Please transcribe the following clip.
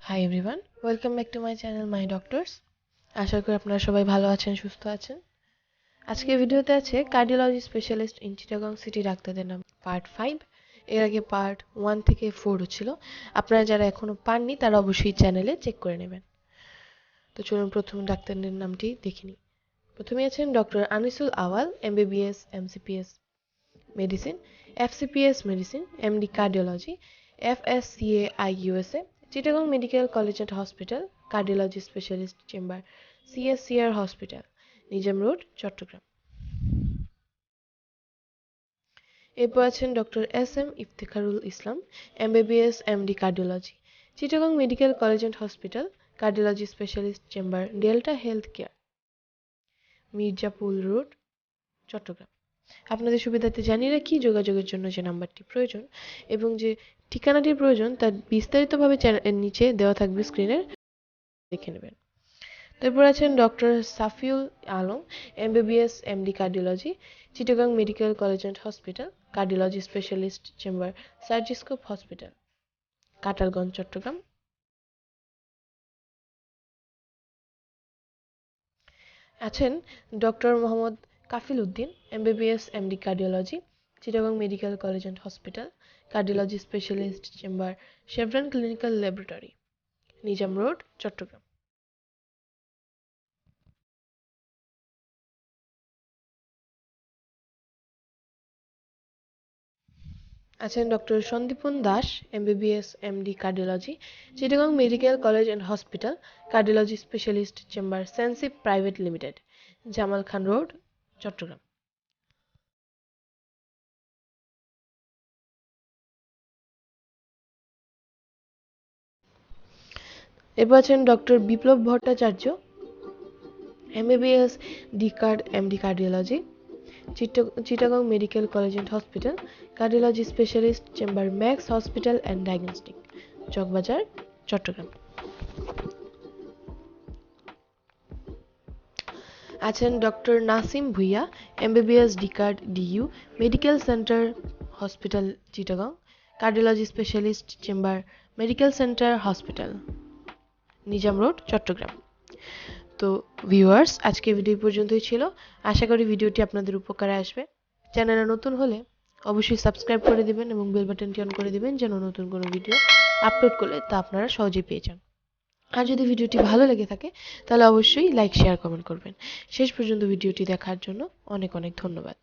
High everyone, welcome back to my channel my doctors. আশা করি আপনারা সবাই ভালো আছেন, সুস্থ আছেন। আজকের ভিডিওতে আছে cardiology specialist in Chittagong city ডাক্তারদের নাম পার্ট 5। এর আগে পার্ট 1 থেকে 4 ছিল। আপনারা যারা এখনো পাননি তারা অবশ্যই চ্যানেলে চেক করে নেবেন। তো চলুন প্রথম ডাক্তারদের নামটি দেখে নিই। প্রথমে আছেন doctor Anisul Awal, MBBS MCPS medicine, FCPS medicine, MD cardiology, FSCAI USA, Chittagong medical college and hospital, cardiology specialist chamber, CSCR hospital, Nizam road, Chattogram. এরপর আছেন doctor S M Iftekharul Islam, MBBS MD cardiology, Chittagong medical college and hospital, cardiology specialist chamber, Delta health care, Mirzapur road, Chattogram. আপনাদের সুবিধার্থে জানিয়ে রাখি যোগাযোগের জন্য যে নাম্বারটি প্রয়োজন এবং যে ঠিকানাটির প্রয়োজন তার বিস্তারিতভাবে চ্যানেলের নিচে দেওয়া থাকবে, স্ক্রিনের দেখে নেবেন। তারপর আছেন doctor Safiul Alam, MBBS MD cardiology, Chittagong medical college and hospital, cardiology specialist chamber, Surgiscope hospital, Katalganj, Chattogram. আছেন doctor Mohammad Kafil Uddin, MBBS MD cardiology, Chittagong medical college and hospital, cardiology specialist chamber, Chevron clinical laboratory, Nizam road, Chattogram. আছেন doctor Sandipan Das, MBBS MD cardiology, Chittagong medical college and hospital, cardiology specialist chamber, Sensiv private limited, Jamal Khan road, Chattogram. এরপর আছেন doctor Biplab Bhattacharya, MBBS D card MD cardiology, Chittagong medical college and hospital, cardiology specialist chamber, Max hospital and diagnostic, Chawkbazar, Chattogram. আছেন doctor Nasim Bhuiyan, MBBS D card DU, medical centre hospital, Chittagong, cardiology specialist chamber, medical centre hospital, Nizam road, Chattogram. তো viewers, আজকে video পর্যন্তই ছিল। আশা করি ভিডিওটি আপনাদের উপকারে আসবে। চ্যানেলে নতুন হলে অবশ্যই সাবস্ক্রাইব করে দিবেন এবং বেল বাটনটি অন করে দিবেন যেন নতুন কোনো ভিডিও আপলোড করলে তা আপনারা সহজেই পেয়ে যান। আর যদি ভিডিওটি ভালো লেগে থাকে তাহলে অবশ্যই লাইক, শেয়ার, কমেন্ট করবেন। শেষ পর্যন্ত ভিডিওটি দেখার জন্য অনেক অনেক ধন্যবাদ।